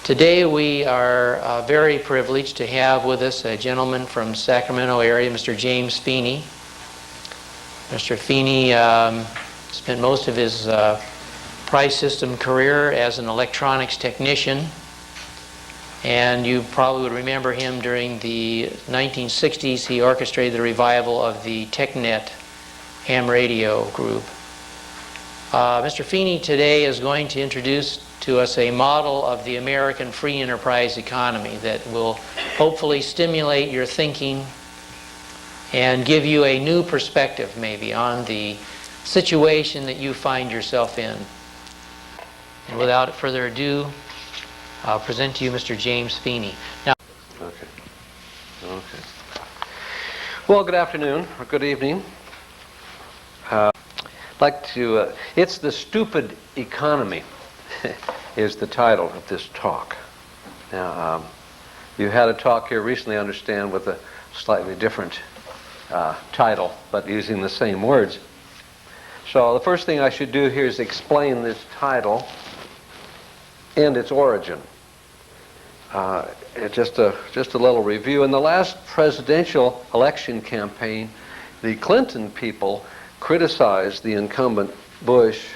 Today we are very privileged to have with us a gentleman from Sacramento area, Mr. James Feeney. Mr. Feeney spent most of his price system career as an electronics technician, and you probably would remember him during the 1960s. He orchestrated the revival of the TechNet Ham Radio Group. Mr. Feeney today is going to introduce to us a model of the American free enterprise economy that will hopefully stimulate your thinking and give you a new perspective maybe on the situation that you find yourself in. And without further ado, I'll present to you Mr. James Feeney. Now, Okay. Well, good afternoon or good evening. I'd like to, it's the stupid economy is the title of this talk. Now, you had a talk here recently, I understand, with a slightly different title, but using the same words. So the first thing I should do here is explain this title and its origin. Just a little review. In the last presidential election campaign, the Clinton people criticized the incumbent Bush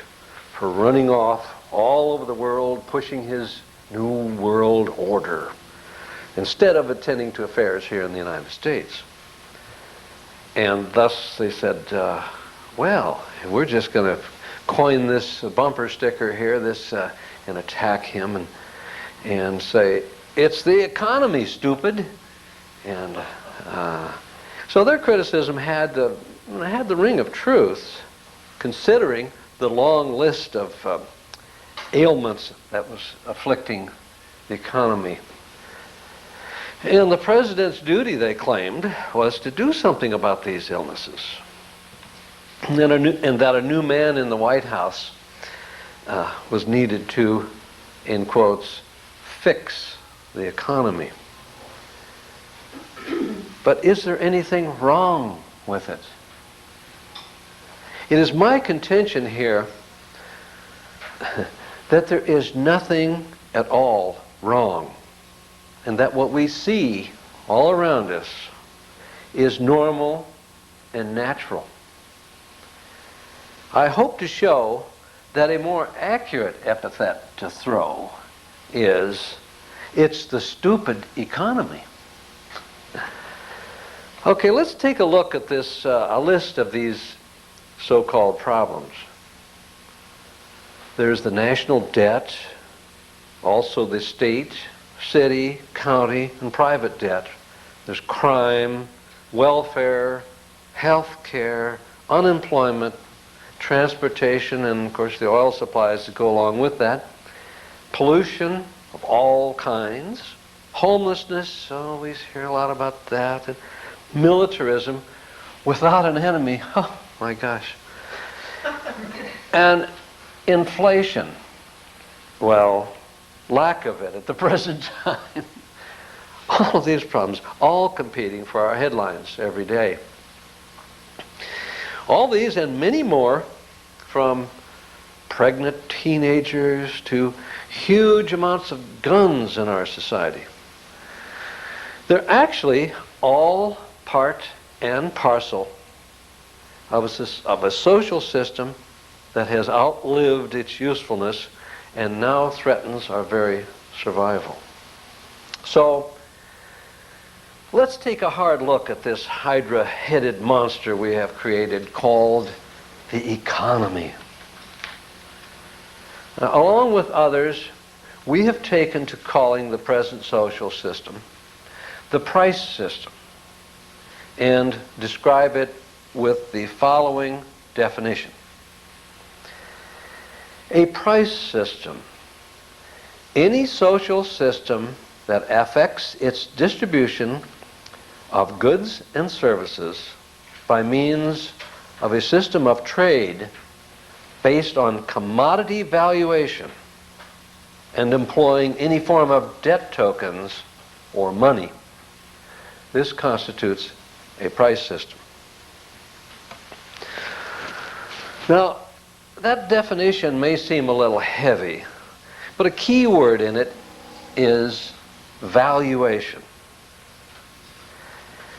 for running off all over the world, pushing his new world order, instead of attending to affairs here in the United States. And thus they said, well, we're just going to coin this bumper sticker here, and attack him and say, it's the economy, stupid. And so their criticism had the ring of truth, considering the long list of ailments that was afflicting the economy. And the president's duty, they claimed, was to do something about these illnesses. And that a new man in the White House was needed to, in quotes, fix the economy. But is there anything wrong with it? It is my contention here that there is nothing at all wrong, and that what we see all around us is normal and natural. I hope to show that a more accurate epithet to throw is, it's the stupid economy. Okay, let's take a look at this, a list of these so-called problems. There's the national debt, also the state, city, county, and private debt. There's crime, welfare, health care, unemployment, transportation, and of course the oil supplies that go along with that, pollution of all kinds, homelessness, we hear a lot about that, and militarism without an enemy, oh my gosh, and inflation, well, lack of it at the present time. All of these problems, all competing for our headlines every day. All these and many more, from pregnant teenagers to huge amounts of guns in our society. They're actually all part and parcel of a social system that has outlived its usefulness and now threatens our very survival. So, let's take a hard look at this hydra-headed monster we have created called the economy. Now, along with others, we have taken to calling the present social system the price system and describe it with the following definition. A price system, any social system that affects its distribution of goods and services by means of a system of trade based on commodity valuation and employing any form of debt tokens or money. This constitutes a price system. Now, that definition may seem a little heavy, but a key word in it is valuation.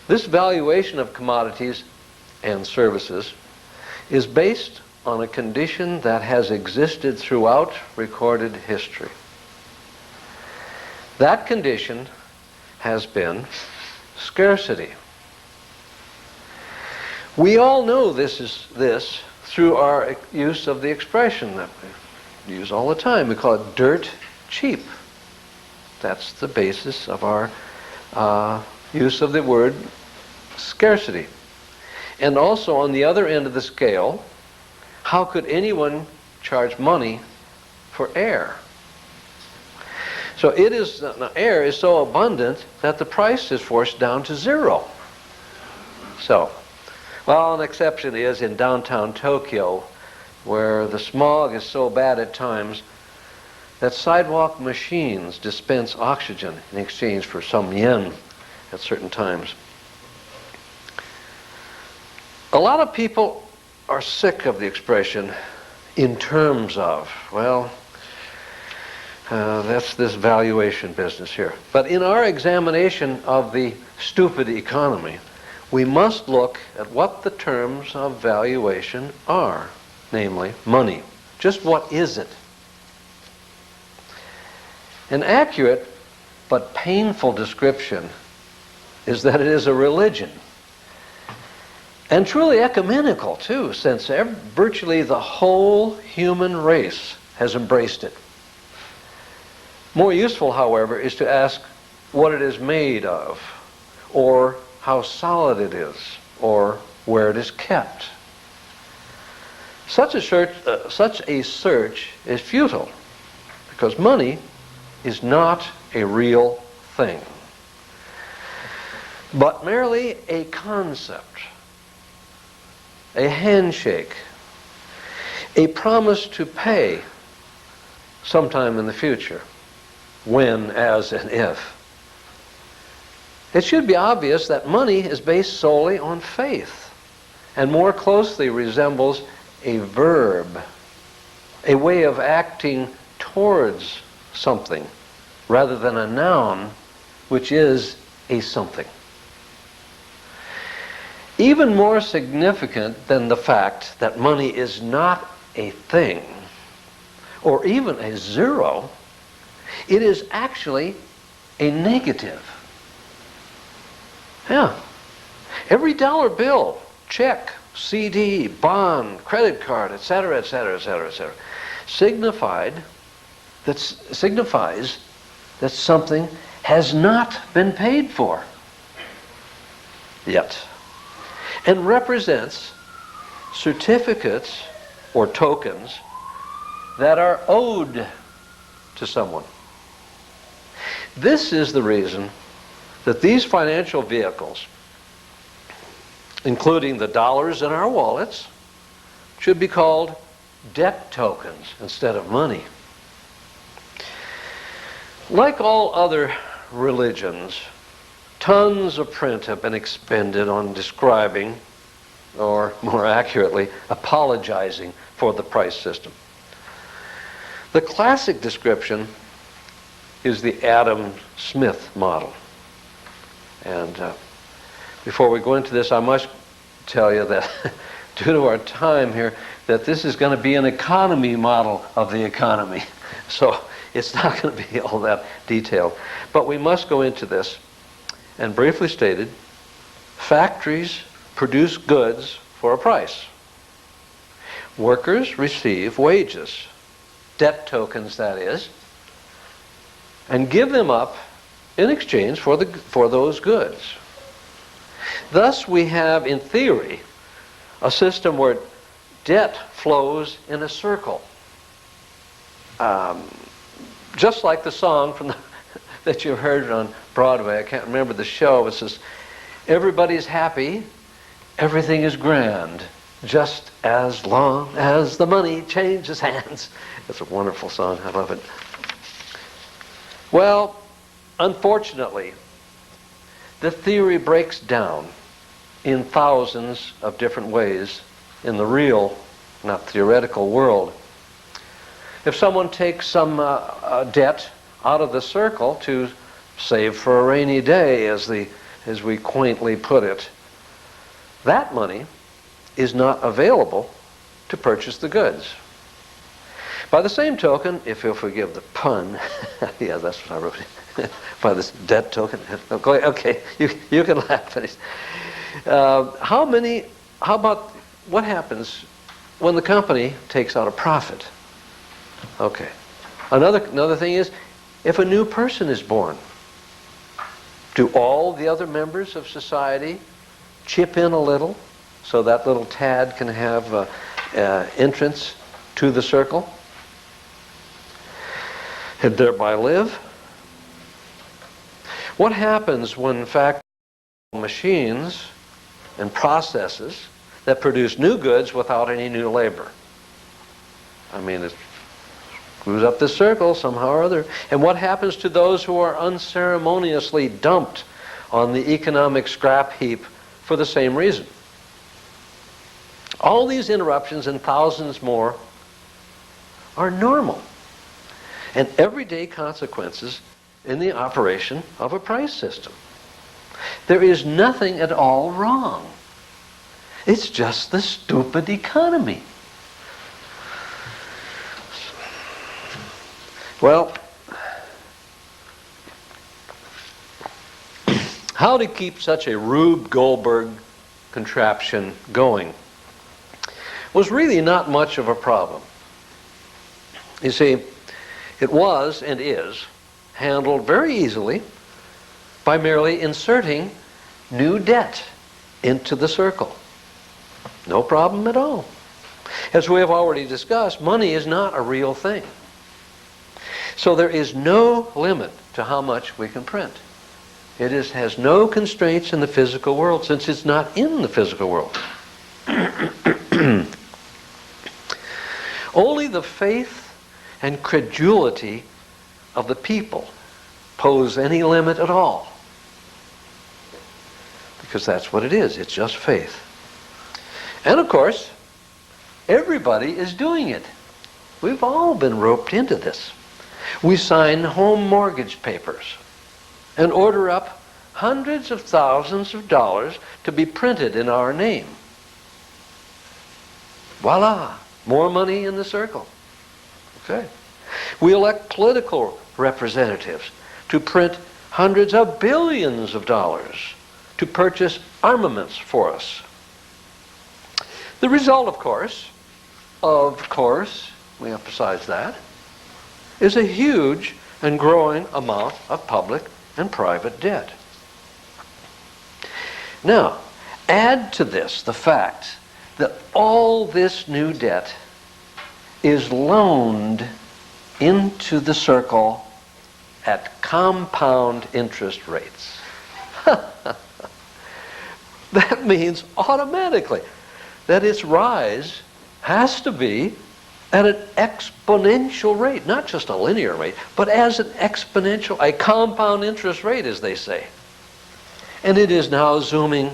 This valuation of commodities and services is based on a condition that has existed throughout recorded history. That condition has been scarcity. We all know this through our use of the expression that we use all the time. We call it dirt cheap. That's the basis of our use of the word scarcity. And also on the other end of the scale, how could anyone charge money for air? So air is so abundant that the price is forced down to zero. So, well, an exception is in downtown Tokyo, where the smog is so bad at times that sidewalk machines dispense oxygen in exchange for some yen at certain times. A lot of people are sick of the expression in terms of, well, that's this valuation business here. But in our examination of the stupid economy, we must look at what the terms of valuation are, namely money. Just what is it? An accurate but painful description is that it is a religion. And truly ecumenical, too, since virtually the whole human race has embraced it. More useful, however, is to ask what it is made of, or how solid it is, or where it is kept. Such a search is futile, because money is not a real thing, but merely a concept, a handshake, a promise to pay sometime in the future, when, as, and if. It should be obvious that money is based solely on faith and more closely resembles a verb, a way of acting towards something, rather than a noun, which is a something. Even more significant than the fact that money is not a thing, or even a zero, it is actually a negative. Yeah. Every dollar bill, check, CD, bond, credit card, etc., etc., etc., etc., signifies that something has not been paid for yet, and represents certificates or tokens that are owed to someone. This is the reason that these financial vehicles, including the dollars in our wallets, should be called debt tokens instead of money. Like all other religions, tons of print have been expended on describing, or more accurately, apologizing for the price system. The classic description is the Adam Smith model. And before we go into this, I must tell you that due to our time here, that this is going to be an economy model of the economy. So it's not going to be all that detailed. But we must go into this. And briefly stated, factories produce goods for a price. Workers receive wages, debt tokens that is, and give them up in exchange for those goods. Thus we have, in theory, a system where debt flows in a circle. Just like the song from that you heard on Broadway, I can't remember the show, it says, everybody's happy, everything is grand, just as long as the money changes hands. It's a wonderful song, I love it. Well, unfortunately, the theory breaks down in thousands of different ways in the real, not theoretical world. If someone takes some debt out of the circle to save for a rainy day, as we quaintly put it, that money is not available to purchase the goods. By the same token, if you'll forgive the pun, yeah, that's what I wrote. By this debt token, okay, you can laugh at it. How about what happens when the company takes out a profit? Okay. Another thing is, if a new person is born, do all the other members of society chip in a little so that little tad can have entrance to the circle and thereby live? What happens when factories, machines, and processes that produce new goods without any new labor? I mean, it screws up the circle somehow or other. And what happens to those who are unceremoniously dumped on the economic scrap heap for the same reason? All these interruptions and thousands more are normal and everyday consequences in the operation of a price system. There is nothing at all wrong. It's just the stupid economy. Well, how to keep such a Rube Goldberg contraption going was really not much of a problem. You see, it was and is handled very easily by merely inserting new debt into the circle. No problem at all. As we have already discussed, money is not a real thing. So there is no limit to how much we can print. It has no constraints in the physical world, since it's not in the physical world. Only the faith and credulity of the people pose any limit at all. Because that's what it is. It's just faith. And of course, everybody is doing it. We've all been roped into this. We sign home mortgage papers and order up hundreds of thousands of dollars to be printed in our name. Voila! More money in the circle. Okay. We elect political representatives to print hundreds of billions of dollars to purchase armaments for us. The result, of course, we emphasize that, is a huge and growing amount of public and private debt. Now, add to this the fact that all this new debt is loaned into the circle at compound interest rates. That means automatically that its rise has to be at an exponential rate, not just a linear rate, but as an exponential, a compound interest rate, as they say. And it is now zooming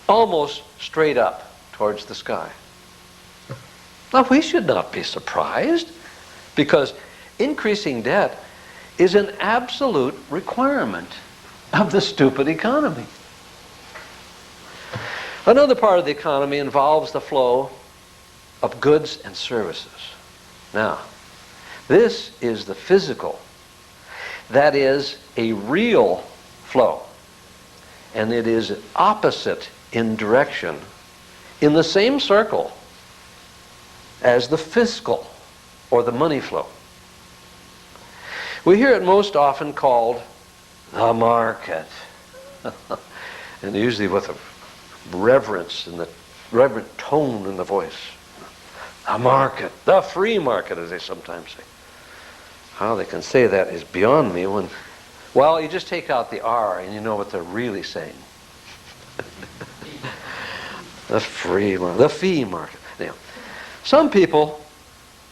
almost straight up towards the sky. Now, we should not be surprised, because increasing debt is an absolute requirement of the stupid economy. Another part of the economy involves the flow of goods and services. Now, this is the physical, that is a real flow, and it is opposite in direction in the same circle as the fiscal or the money flow. We hear it most often called the market, and usually with a reverence and the reverent tone in the voice. The market, the free market, as they sometimes say. How they can say that is beyond me when, well, you just take out the R and you know what they're really saying. The free market, the fee market. Now, some people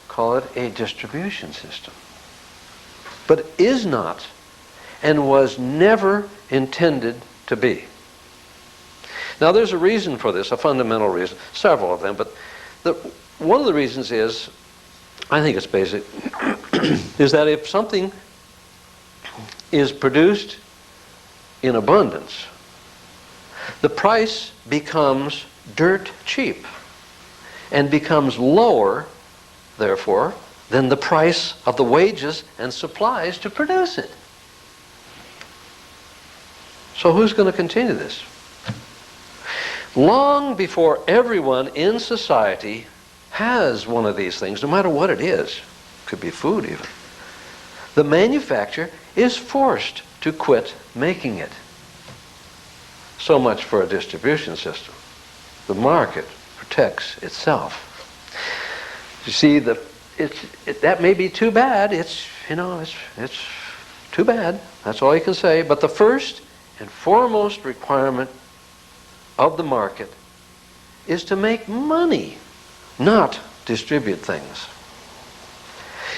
call it a distribution system, but it is not and was never intended to be. Now, there's a reason for this, a fundamental reason, several of them, but one of the reasons is, I think it's basic, is that if something is produced in abundance, the price becomes dirt cheap and becomes lower, therefore, than the price of the wages and supplies to produce it. So who's going to continue this? Long before everyone in society has one of these things, no matter what it is, could be food even, the manufacturer is forced to quit making it. So much for a distribution system. The market protects itself. You see, that may be too bad. It's too bad. That's all you can say. But the first and foremost requirement of the market is to make money, not distribute things.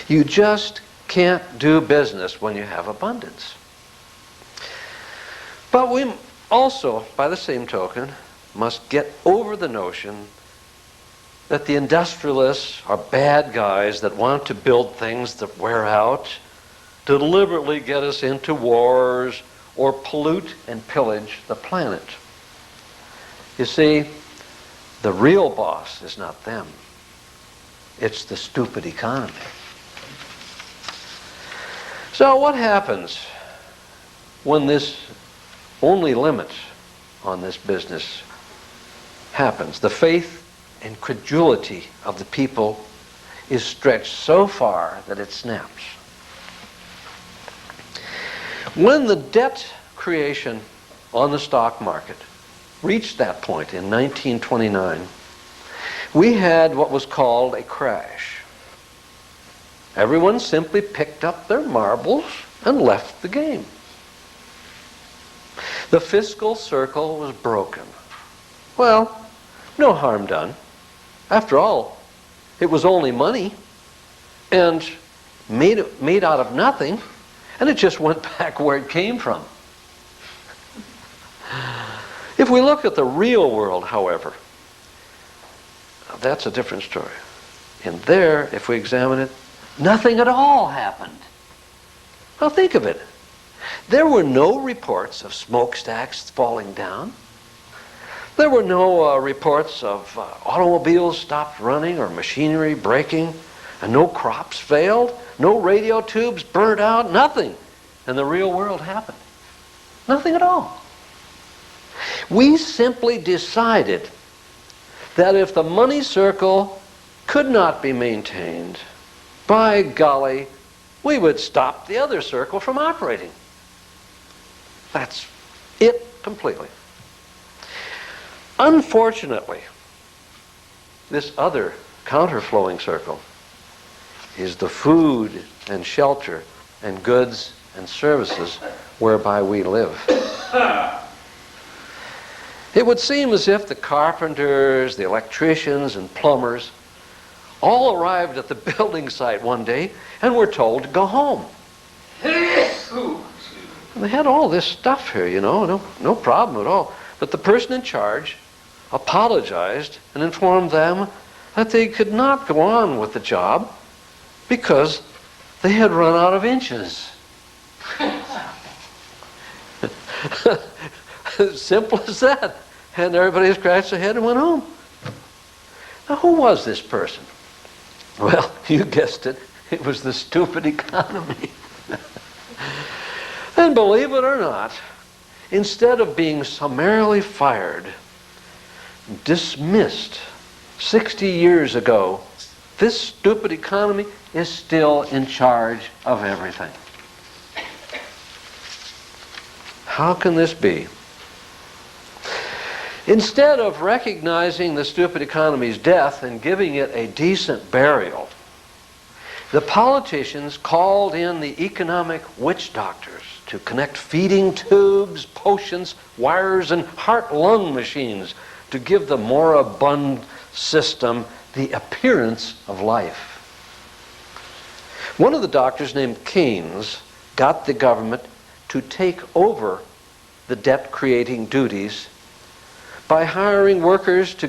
You just can't do business when you have abundance. But we also, by the same token, must get over the notion that the industrialists are bad guys that want to build things that wear out, to deliberately get us into wars or pollute and pillage the planet. You see, the real boss is not them. It's the stupid economy. So what happens when this only limit on this business happens? The faith and credulity of the people is stretched so far that it snaps. When the debt creation on the stock market reached that point in 1929, we had what was called a crash. Everyone simply picked up their marbles and left the game. The fiscal circle was broken. Well, no harm done. After all, it was only money and made out of nothing, and it just went back where it came from. If we look at the real world, however, that's a different story. And there, if we examine it, nothing at all happened. Well, think of it. There were no reports of smokestacks falling down. There were no reports of automobiles stopped running or machinery breaking, and no crops failed, no radio tubes burned out, nothing. And the real world happened. Nothing at all. We simply decided that if the money circle could not be maintained, by golly, we would stop the other circle from operating. That's it completely. Unfortunately, this other counterflowing circle is the food and shelter and goods and services whereby we live. It would seem as if the carpenters, the electricians, and plumbers all arrived at the building site one day and were told to go home. And they had all this stuff here, no problem at all. But the person in charge apologized and informed them that they could not go on with the job because they had run out of inches. Simple as that. And everybody scratched their head and went home. Now, who was this person? Well, you guessed it. It was the stupid economy. And believe it or not, instead of being summarily fired, dismissed 60 years ago, this stupid economy is still in charge of everything. How can this be? Instead of recognizing the stupid economy's death and giving it a decent burial, the politicians called in the economic witch doctors to connect feeding tubes, potions, wires, and heart-lung machines to give the moribund system the appearance of life. One of the doctors, named Keynes, got the government to take over the debt-creating duties by hiring workers to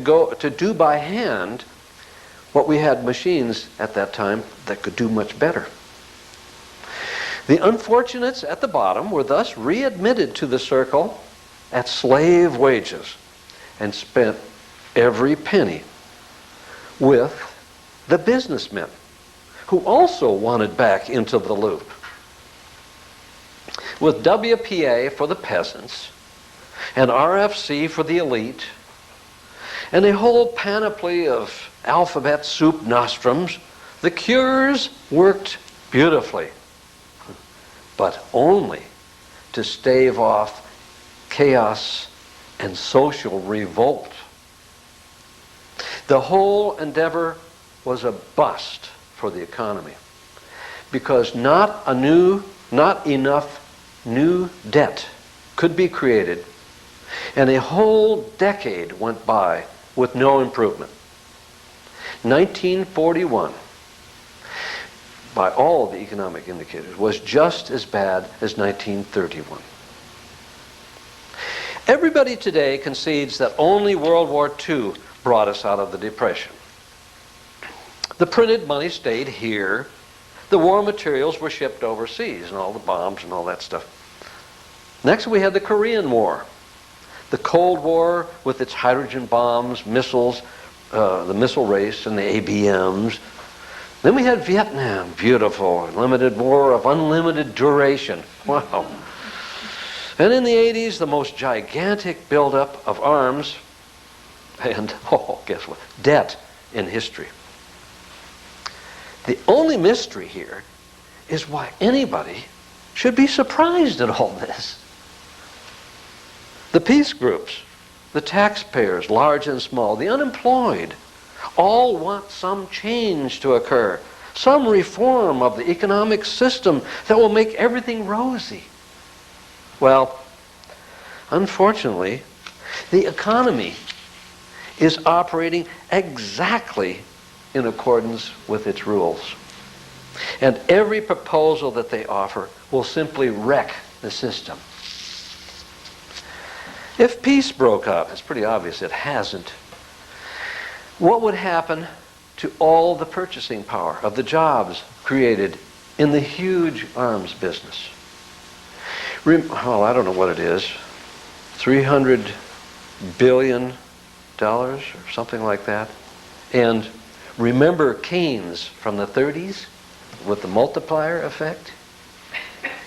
do by hand what we had machines at that time that could do much better. The unfortunates at the bottom were thus readmitted to the circle at slave wages and spent every penny with the businessmen, who also wanted back into the loop. With WPA for the peasants, and RFC for the elite, and a whole panoply of alphabet soup nostrums, the cures worked beautifully, but only to stave off chaos and social revolt. The whole endeavor was a bust for the economy because not enough new debt could be created, and a whole decade went by with no improvement. 1941, by all the economic indicators, was just as bad as 1931. Everybody today concedes that only World War II brought us out of the Depression. The printed money stayed here. The war materials were shipped overseas, and all the bombs and all that stuff. Next, we had the Korean War. The Cold War with its hydrogen bombs, missiles, the missile race, and the ABMs. Then we had Vietnam, beautiful, limited war of unlimited duration. Wow. And in the 80s, the most gigantic buildup of arms and, guess what? Debt in history. The only mystery here is why anybody should be surprised at all this. The peace groups, the taxpayers, large and small, the unemployed, all want some change to occur, some reform of the economic system that will make everything rosy. Well, unfortunately, the economy is operating exactly in accordance with its rules. And every proposal that they offer will simply wreck the system. If peace broke up, it's pretty obvious it hasn't, what would happen to all the purchasing power of the jobs created in the huge arms business? Well, I don't know what it is, $300 billion or something like that. And remember Keynes from the 30s with the multiplier effect?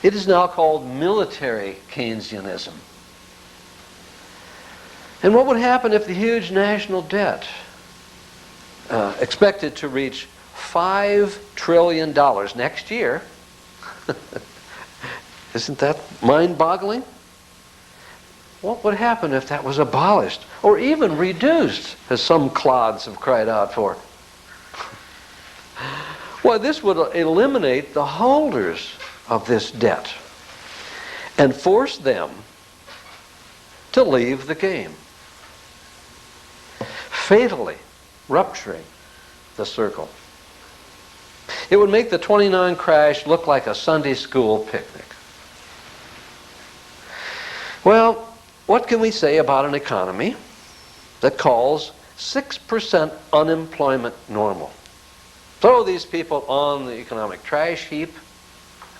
It is now called military Keynesianism. And what would happen if the huge national debt, expected to reach $5 trillion next year, isn't that mind-boggling? What would happen if that was abolished or even reduced, as some clods have cried out for? Well, this would eliminate the holders of this debt and force them to leave the game, fatally rupturing the circle. It would make the 29 crash look like a Sunday school picnic. Well, what can we say about an economy that calls 6% unemployment normal? Throw these people on the economic trash heap,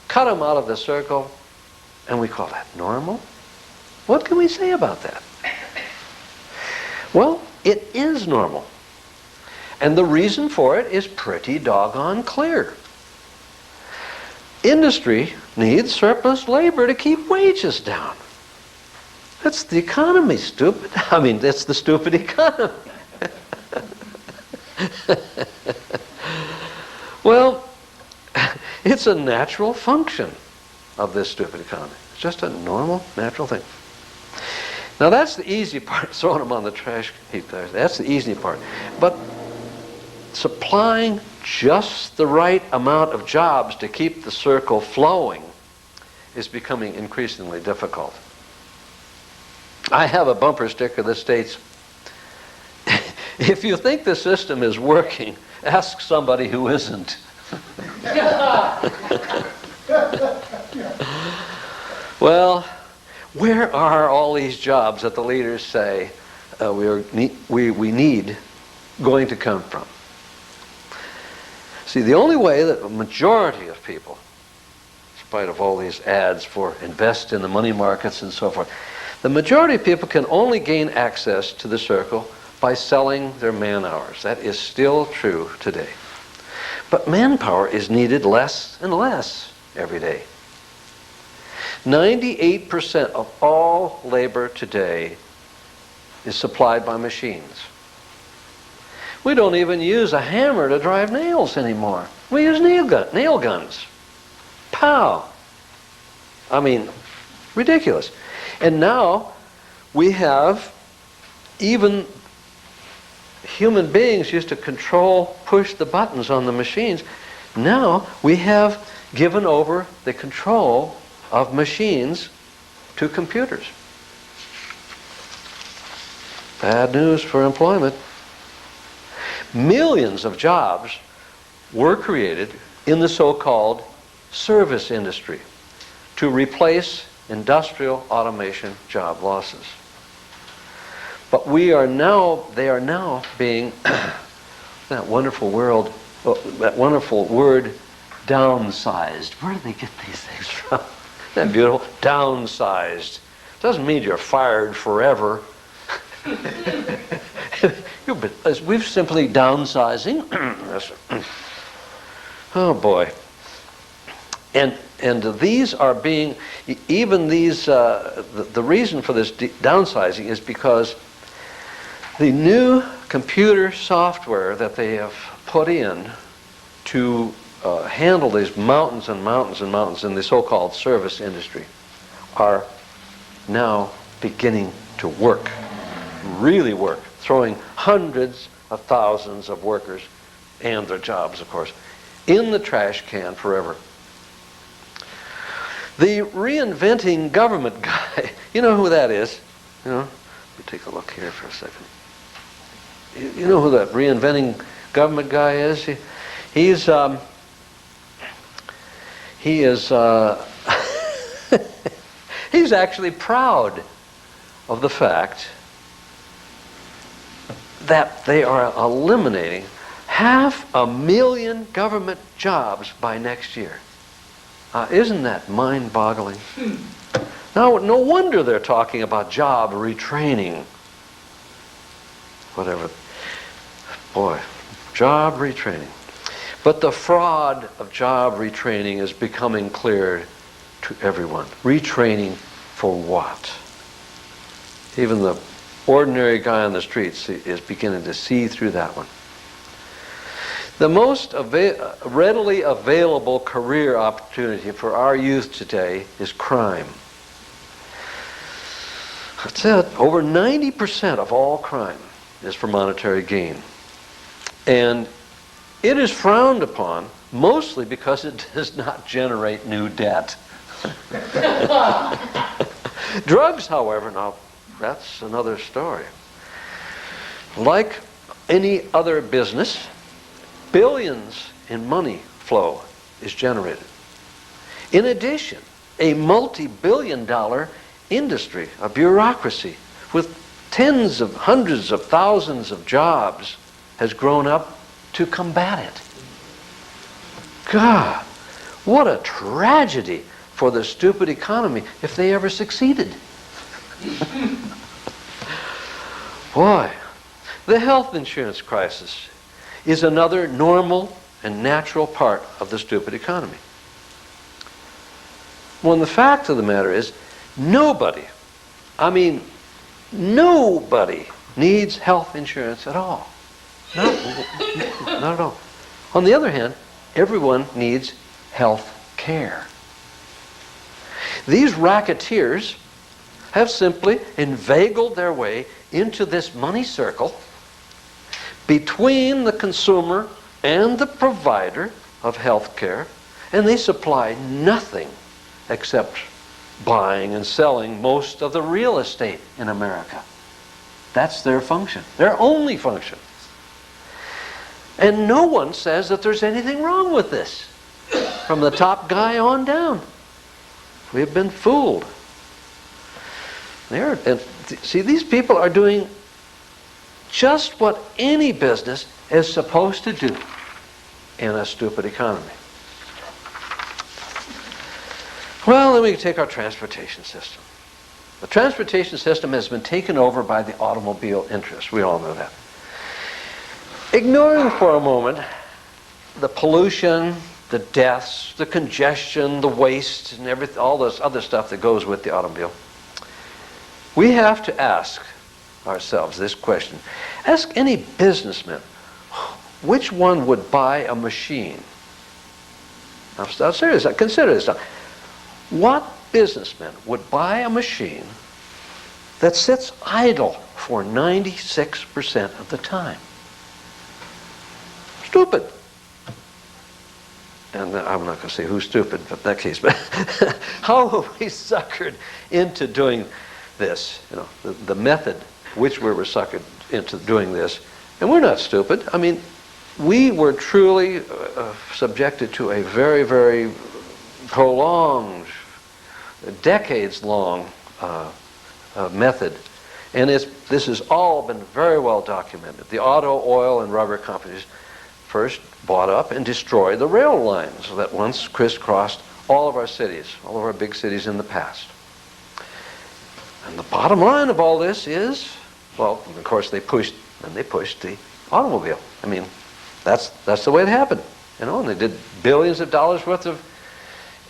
cut them out of the circle, and we call that normal? What can we say about that? Well, it is normal. And the reason for it is pretty doggone clear. Industry needs surplus labor to keep wages down. That's the economy, stupid. I mean, that's the stupid economy. Well, it's a natural function of this stupid economy. It's just a normal, natural thing. Now that's the easy part, throwing them on the trash heap there. That's the easy part. But supplying just the right amount of jobs to keep the circle flowing is becoming increasingly difficult. I have a bumper sticker that states, if you think the system is working, ask somebody who isn't. Well, where are all these jobs that the leaders say we need going to come from? See, the only way that a majority of people, spite of all these ads for invest in the money markets and so forth. The majority of people can only gain access to the circle by selling their man hours. That is still true today. But manpower is needed less and less every day. 98% of all labor today is supplied by machines. We don't even use a hammer to drive nails anymore. We use nail guns. Pow! I mean, ridiculous. And now we have, even human beings used to push the buttons on the machines. Now we have given over the control of machines to computers. Bad news for employment. Millions of jobs were created in the so-called service industry to replace industrial automation job losses. But they are now being, that wonderful word, downsized. Where do they get these things from? Isn't that beautiful? Downsized. Doesn't mean you're fired forever. We've simply downsizing. Oh boy. And these are being, even these, the reason for this downsizing is because the new computer software that they have put in to handle these mountains and mountains and mountains in the so-called service industry are now beginning to work, really work, throwing hundreds of thousands of workers and their jobs, of course, in the trash can forever. The reinventing government guy, you know who that is? You know, let me take a look here for a second. You know who that reinventing government guy is? He is he's actually proud of the fact that they are eliminating 500,000 government jobs by next year. Isn't that mind-boggling? Now, no wonder they're talking about job retraining. Whatever. Boy, job retraining. But the fraud of job retraining is becoming clear to everyone. Retraining for what? Even the ordinary guy on the streets is beginning to see through that one. The most readily available career opportunity for our youth today is crime. That's it. Over 90% of all crime is for monetary gain. And it is frowned upon mostly because it does not generate new debt. Drugs, however, now that's another story. Like any other business, billions in money flow is generated. In addition, a multi-billion-dollar industry, a bureaucracy with tens of hundreds of thousands of jobs has grown up to combat it. God, what a tragedy for the stupid economy if they ever succeeded. Boy, the health insurance crisis is another normal and natural part of the stupid economy. Well, the fact of the matter is, nobody needs health insurance at all. Not at all. On the other hand, everyone needs health care. These racketeers have simply inveigled their way into this money circle between the consumer and the provider of health care, and they supply nothing except buying and selling most of the real estate in America. That's their function, their only function. And no one says that there's anything wrong with this, from the top guy on down. We've been fooled. See, these people are doing just what any business is supposed to do in a stupid economy. Well, then we take our transportation system. The transportation system has been taken over by the automobile interest. We all know that. Ignoring for a moment the pollution, the deaths, the congestion, the waste, and everything, all this other stuff that goes with the automobile, we have to ask ourselves this question. Ask any businessman, which one would buy a machine? I'm serious. Consider this now. What businessman would buy a machine that sits idle for 96% of the time? Stupid. And I'm not going to say who's stupid, but in that case, but how are we suckered into doing this? You know, the method which we were suckered into doing this. And we're not stupid. I mean, we were truly subjected to a very, very prolonged, decades-long method. And this has all been very well documented. The auto, oil, and rubber companies first bought up and destroyed the rail lines that once crisscrossed all of our cities, all of our big cities in the past. And the bottom line of all this is, well, of course they pushed the automobile. I mean, that's the way it happened, you know, and they did billions of dollars worth of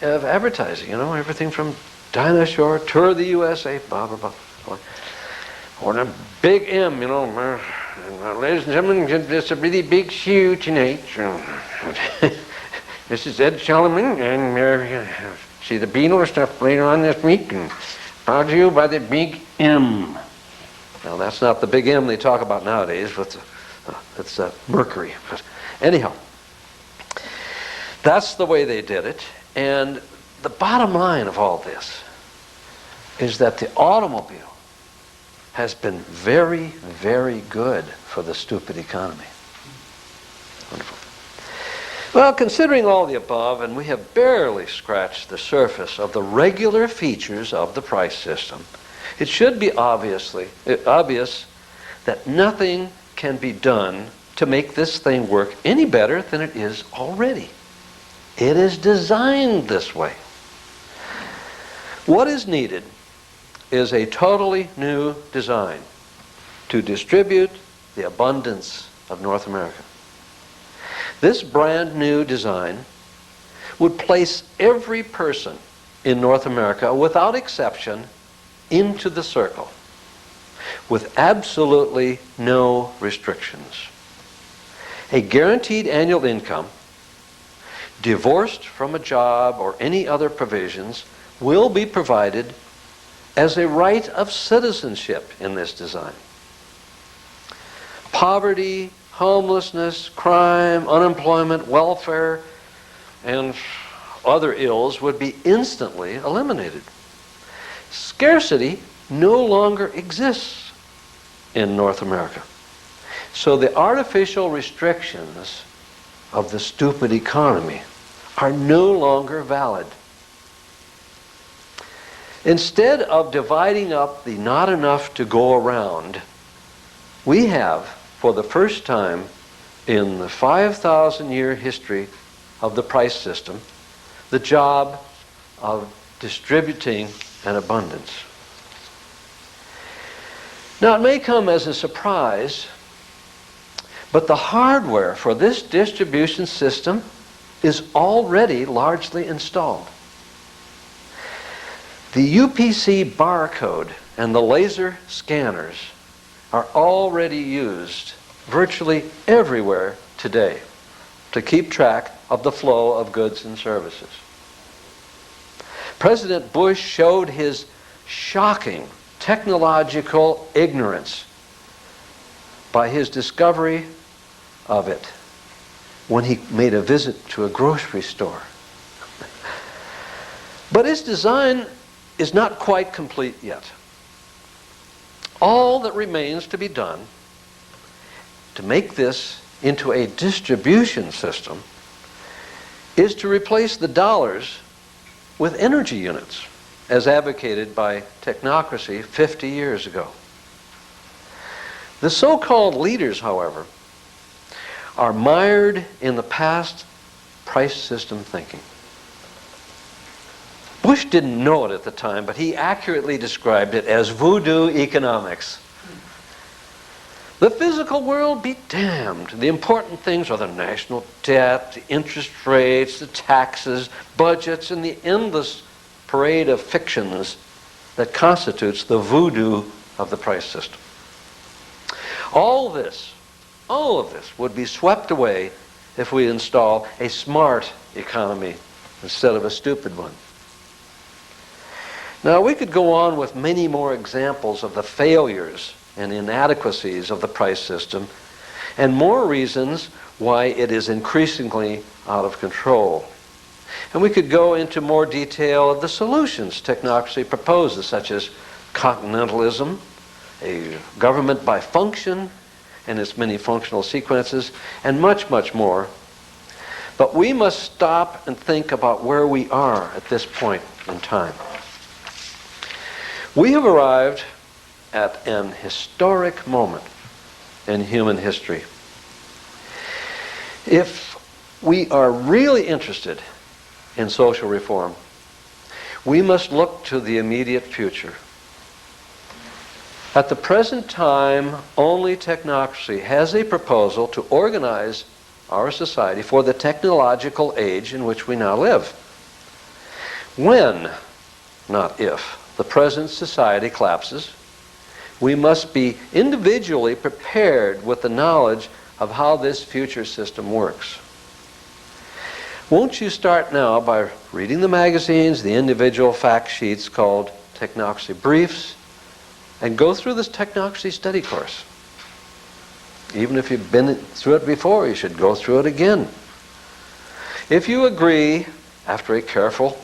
advertising, you know, everything from Dinah Shore, Tour of the USA, blah, blah, blah. Or the Big M, you know, ladies and gentlemen, it's a really big shoe tonight. This is Ed Solomon, and see the Beatles stuff later on this week, and brought to you by the Big M. Now, that's not the Big M they talk about nowadays, but it's Mercury. But anyhow, that's the way they did it. And the bottom line of all this is that the automobile has been very, very good for the stupid economy. Wonderful. Well, considering all the above, and we have barely scratched the surface of the regular features of the price system, it should be obvious that nothing can be done to make this thing work any better than it is already. It is designed this way. What is needed is a totally new design to distribute the abundance of North America. This brand new design would place every person in North America, without exception, into the circle, with absolutely no restrictions. A guaranteed annual income, divorced from a job or any other provisions, will be provided as a right of citizenship in this design. Poverty, homelessness, crime, unemployment, welfare, and other ills would be instantly eliminated. Scarcity no longer exists in North America. So the artificial restrictions of the stupid economy are no longer valid. Instead of dividing up the not enough to go around, we have, for the first time in the 5,000-year history of the price system, the job of distributing an abundance. Now, it may come as a surprise, but the hardware for this distribution system is already largely installed. The UPC barcode and the laser scanners are already used virtually everywhere today to keep track of the flow of goods and services. President Bush showed his shocking technological ignorance by his discovery of it when he made a visit to a grocery store. But his design is not quite complete yet. All that remains to be done to make this into a distribution system is to replace the dollars with energy units, as advocated by Technocracy 50 years ago. The so-called leaders, however, are mired in the past price system thinking. Bush didn't know it at the time, but he accurately described it as voodoo economics. The physical world be damned. The important things are the national debt, the interest rates, the taxes, budgets, and the endless parade of fictions that constitutes the voodoo of the price system. All of this would be swept away if we install a smart economy instead of a stupid one. Now, we could go on with many more examples of the failures and inadequacies of the price system, and more reasons why it is increasingly out of control. And we could go into more detail of the solutions technocracy proposes, such as continentalism, a government by function and its many functional sequences, and much, much more. But we must stop and think about where we are at this point in time. We have arrived at an historic moment in human history. If we are really interested in social reform, we must look to the immediate future. At the present time, only technocracy has a proposal to organize our society for the technological age in which we now live. When, not if, the present society collapses, we must be individually prepared with the knowledge of how this future system works. Won't you start now by reading the magazines, the individual fact sheets called Technocracy Briefs, and go through this Technocracy study course. Even if you've been through it before, you should go through it again. If you agree, after a careful,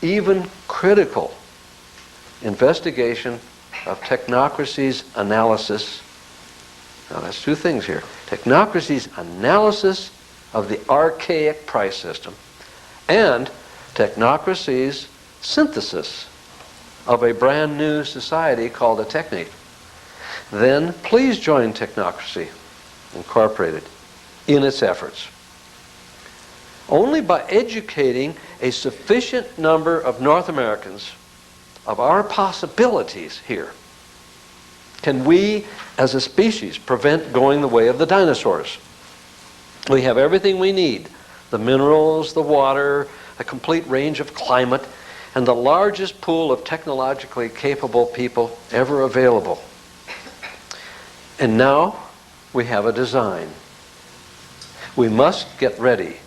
even critical investigation of technocracy's analysis, now that's two things here, technocracy's analysis of the archaic price system and technocracy's synthesis of a brand new society called a TechNet, then please join Technocracy Incorporated in its efforts. Only by educating a sufficient number of North Americans of our possibilities here can we, as a species, prevent going the way of the dinosaurs. We have everything we need: the minerals, the water, a complete range of climate, and the largest pool of technologically capable people ever available. And now we have a design. We must get ready.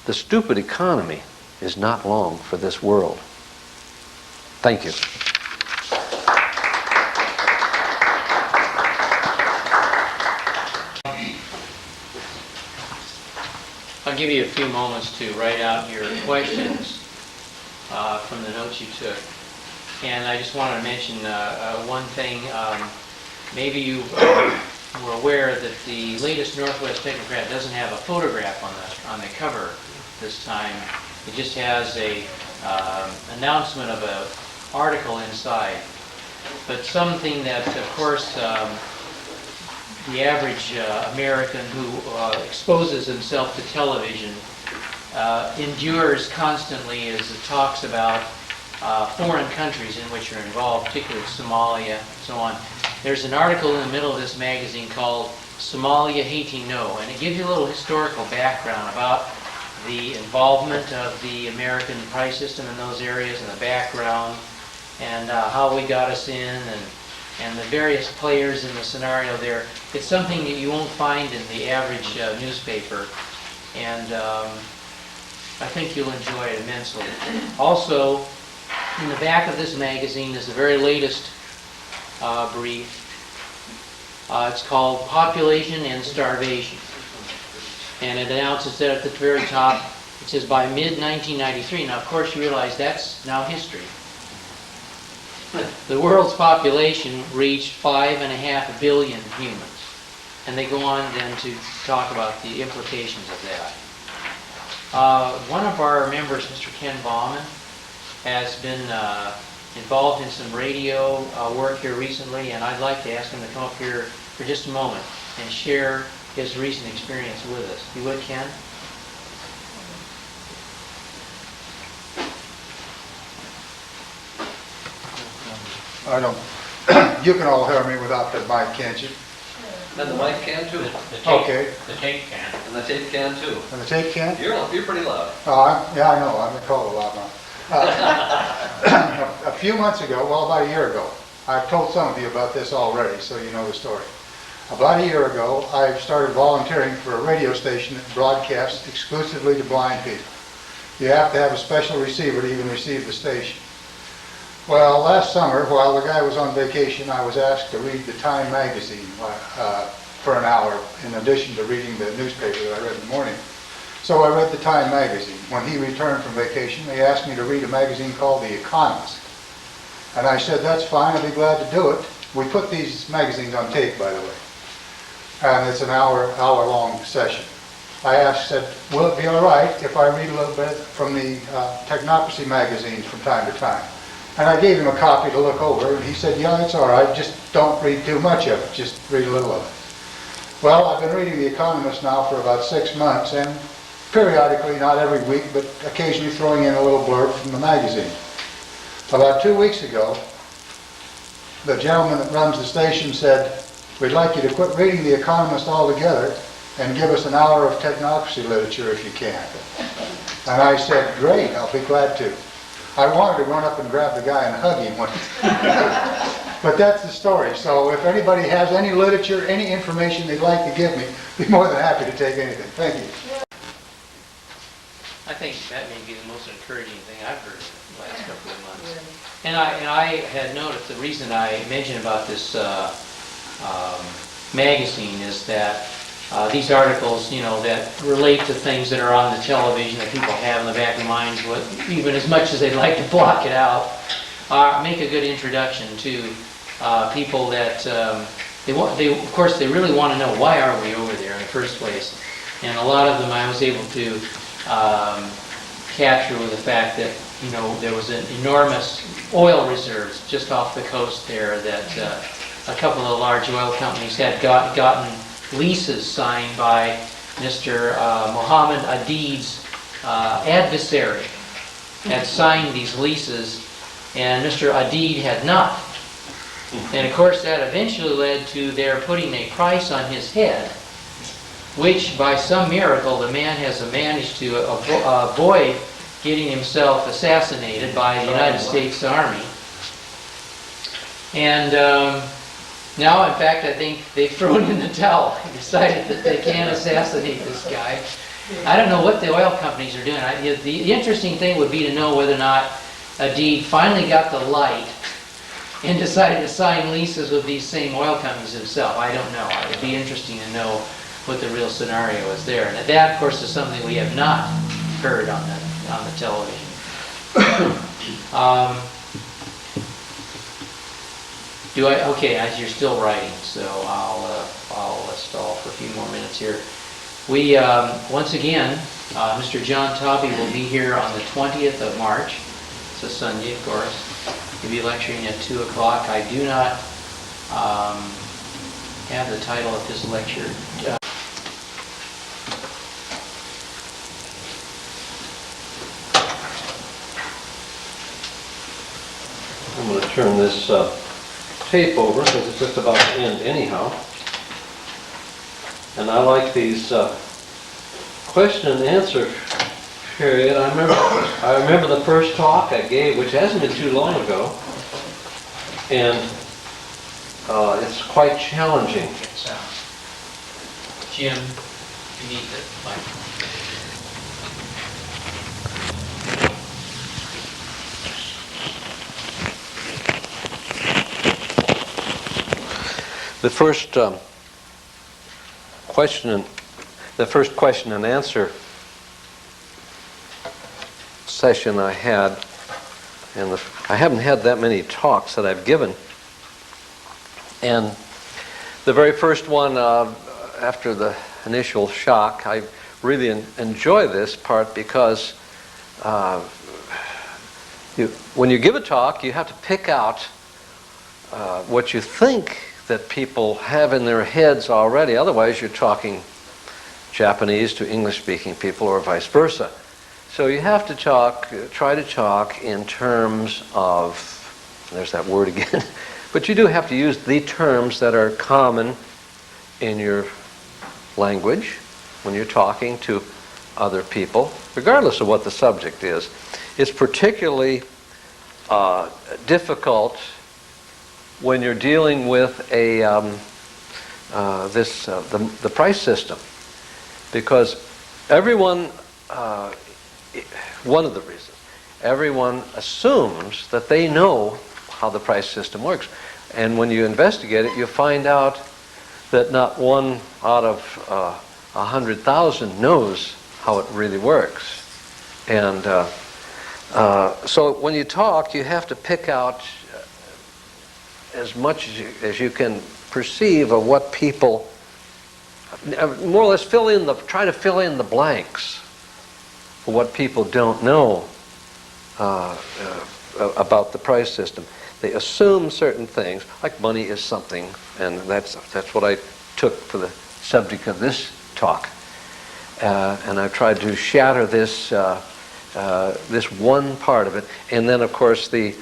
The stupid economy is not long for this world. Thank you. I'll give you a few moments to write out your questions from the notes you took. And I just wanted to mention one thing. Maybe you were aware that the latest Northwest Technocrat doesn't have a photograph on the cover this time. It just has a announcement of an article inside. But something that, of course, the average American who exposes himself to television endures constantly is it talks about foreign countries in which you're involved, particularly Somalia, and so on. There's an article in the middle of this magazine called Somalia Hating No, and it gives you a little historical background about the involvement of the American price system in those areas and the background and how we got us in and the various players in the scenario there. It's something that you won't find in the average newspaper, and I think you'll enjoy it immensely. Also, in the back of this magazine is the very latest brief. It's called Population and Starvation. And it announces that at the very top, it says by mid-1993. Now, of course, you realize that's now history. The world's population reached 5.5 billion humans. And they go on then to talk about the implications of that. One of our members, Mr. Ken Bauman, has been involved in some radio work here recently, and I'd like to ask him to come up here for just a moment and share his recent experience with us. You would, Ken? I don't, you can all hear me without the mic, can't you? And the mic can too. Okay. The tape can. And the tape can too. And the tape can? You're pretty loud. Yeah, I know, I'm called a lot now. A few months ago, well, about a year ago, I've told some of you about this already, so you know the story. About a year ago, I started volunteering for a radio station that broadcasts exclusively to blind people. You have to have a special receiver to even receive the station. Well, last summer, while the guy was on vacation, I was asked to read the Time magazine for an hour, in addition to reading the newspaper that I read in the morning. So I read the Time magazine. When he returned from vacation, they asked me to read a magazine called The Economist. And I said, that's fine, I'll be glad to do it. We put these magazines on tape, by the way. And it's an hour-long session. I said, will it be all right if I read a little bit from the Technocracy magazines from time to time? And I gave him a copy to look over, and he said, yeah, it's all right, just don't read too much of it, just read a little of it. Well, I've been reading The Economist now for about 6 months, and periodically, not every week, but occasionally throwing in a little blurb from the magazine. About 2 weeks ago, the gentleman that runs the station said, we'd like you to quit reading The Economist altogether and give us an hour of technocracy literature if you can. And I said, great, I'll be glad to. I wanted to run up and grab the guy and hug him. But that's the story. So if anybody has any literature, any information they'd like to give me, I'd be more than happy to take anything. Thank you. I think that may be the most encouraging thing I've heard in the last couple of months. And I had noticed, the reason I mentioned about this magazine is that these articles, you know, that relate to things that are on the television that people have in the back of their minds, even as much as they'd like to block it out, make a good introduction to people that of course, they really want to know, why are we over there in the first place? And a lot of them I was able to capture with the fact that, you know, there was an enormous oil reserves just off the coast there that a couple of large oil companies had gotten leases signed by Mr. Mohammed Adid's adversary, had signed these leases, and Mr. Adid had not. And of course that eventually led to their putting a price on his head, which by some miracle the man has managed to avoid getting himself assassinated by the United States Army. And now, in fact, I think they've thrown in the towel and decided that they can't assassinate this guy. I don't know what the oil companies are doing. The interesting thing would be to know whether or not Adid finally got the light and decided to sign leases with these same oil companies himself. I don't know. It would be interesting to know what the real scenario is there. And that, of course, is something we have not heard on the television. Okay, as you're still writing, so I'll stall for a few more minutes here. We, once again, Mr. John Tobby will be here on the 20th of March. It's a Sunday, of course. He'll be lecturing at 2 o'clock. I do not have the title of his lecture. I'm going to turn this tape over because it's just about to end anyhow. And I like these question and answer period. I remember the first talk I gave, which hasn't been too long ago, and it's quite challenging. Jim, you need the mic. The first question and answer session I had, and I haven't had that many talks that I've given, and the very first one after the initial shock, I really enjoy this part because when you give a talk, you have to pick out what you think that people have in their heads already. Otherwise, you're talking Japanese to English-speaking people or vice versa. So you have to try to talk in terms of There's that word again. But you do have to use the terms that are common in your language when you're talking to other people, regardless of what the subject is. It's particularly difficult when you're dealing with the price system, because everyone, one of the reasons, everyone assumes that they know how the price system works. And when you investigate it, you find out that not one out of 100,000 knows how it really works. And so when you talk, you have to pick out as much as you can perceive of what people, more or less try to fill in the blanks for what people don't know about the price system. They assume certain things, like money is something, and that's what I took for the subject of this talk. And I tried to shatter this one part of it, and then of course the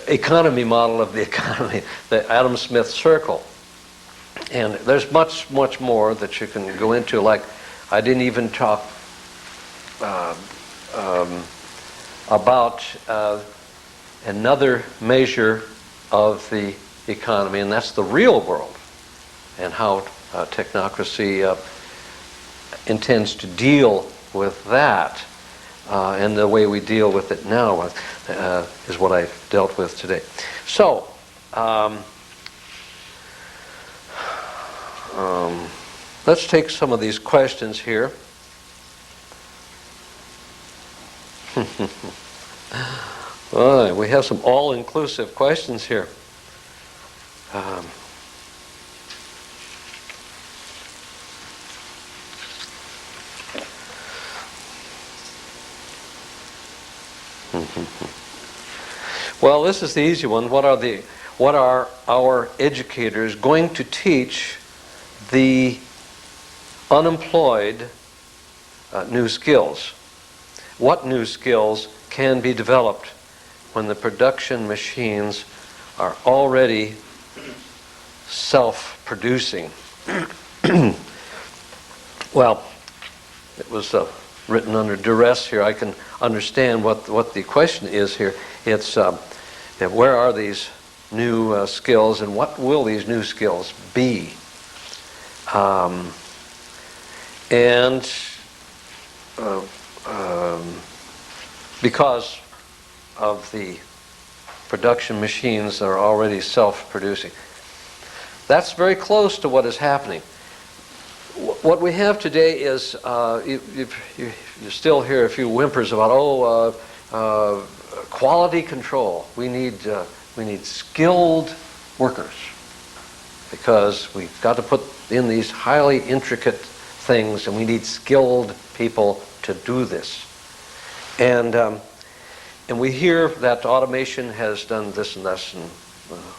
economy model of the economy, the Adam Smith circle. And there's much more that you can go into. Like, I didn't even talk about another measure of the economy, and that's the real world, and how technocracy intends to deal with that. And the way we deal with it now is what I dealt with today. So, let's take some of these questions here. All right, we have some all-inclusive questions here. Well, this is the easy one. What are our educators going to teach the unemployed new skills? What new skills can be developed when the production machines are already self-producing? Well, it was written under duress here. I can understand what the question is here. It's where are these new skills, and what will these new skills be? Because of the production machines that are already self-producing. That's very close to what is happening. What we have today is, you still hear a few whimpers about, quality control. We need skilled workers, because we've got to put in these highly intricate things, and we need skilled people to do this. And we hear that automation has done this and this and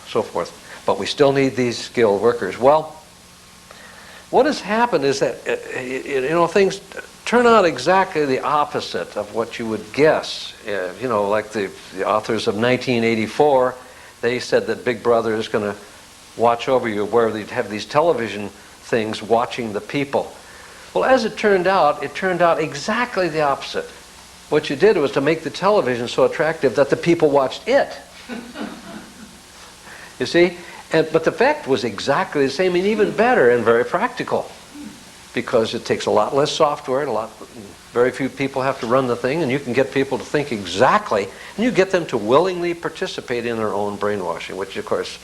so forth, but we still need these skilled workers. Well, what has happened is that things turn out exactly the opposite of what you would guess. Like the authors of 1984, they said that Big Brother is going to watch over you, where they'd have these television things watching the people. Well, as it turned out exactly the opposite. What you did was to make the television so attractive that the people watched it. You see? But the effect was exactly the same, and even better, and very practical, because it takes a lot less software, very few people have to run the thing, and you can get people to think exactly, and you get them to willingly participate in their own brainwashing, which of course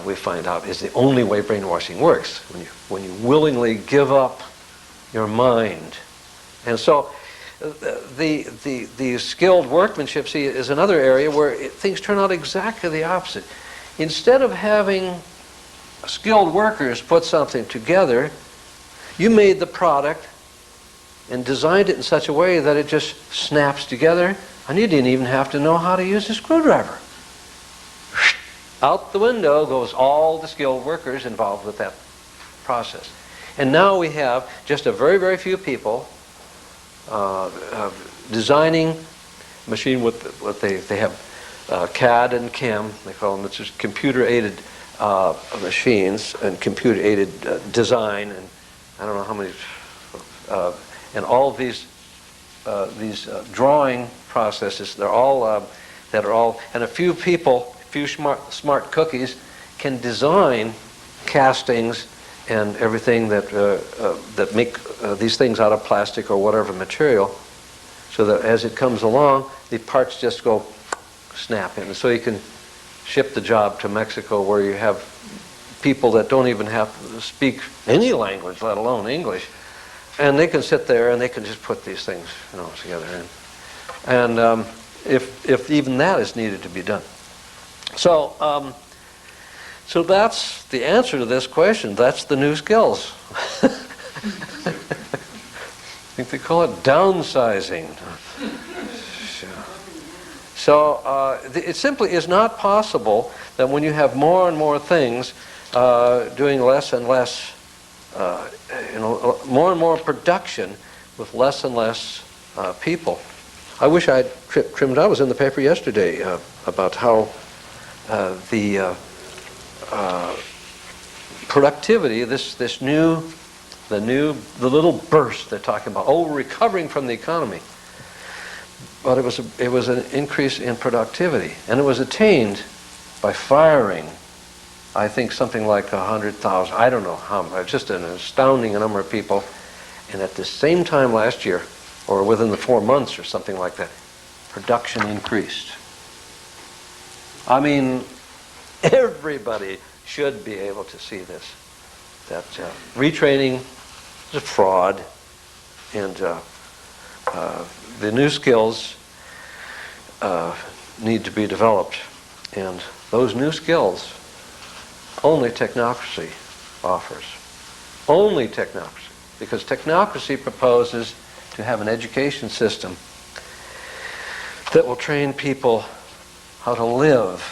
we find out is the only way brainwashing works, when you willingly give up your mind. And so the skilled workmanship, see, is another area where things turn out exactly the opposite. Instead of having skilled workers put something together, you made the product and designed it in such a way that it just snaps together, and you didn't even have to know how to use a screwdriver. Out the window goes all the skilled workers involved with that process. And now we have just a very, very few people designing a machine with what they have CAD and CAM, they call them. It's just computer-aided machines and computer-aided design, and I don't know how many, and all of these drawing processes. They're all and a few people, a few smart cookies, can design castings and everything that make these things out of plastic or whatever material, so that as it comes along, the parts just go snap in. So you can ship the job to Mexico, where you have people that don't even have to speak any language, let alone English, and they can sit there and they can just put these things, together. And if even that is needed to be done. So that's the answer to this question. That's the new skills. I think they call it downsizing. So it simply is not possible that when you have more and more things doing less and less, more and more production with less and less people. I wish I'd trimmed. I was in the paper yesterday about how the productivity, the little burst they're talking about. Oh, we're recovering from the economy. But it was an increase in productivity, and it was attained by firing, I think, something like 100,000. I don't know how much. Just an astounding number of people. And at the same time last year, or within the 4 months or something like that, production increased. I mean, everybody should be able to see this. That retraining is a fraud, and the new skills need to be developed. And those new skills, only Technocracy offers. Only Technocracy. Because Technocracy proposes to have an education system that will train people how to live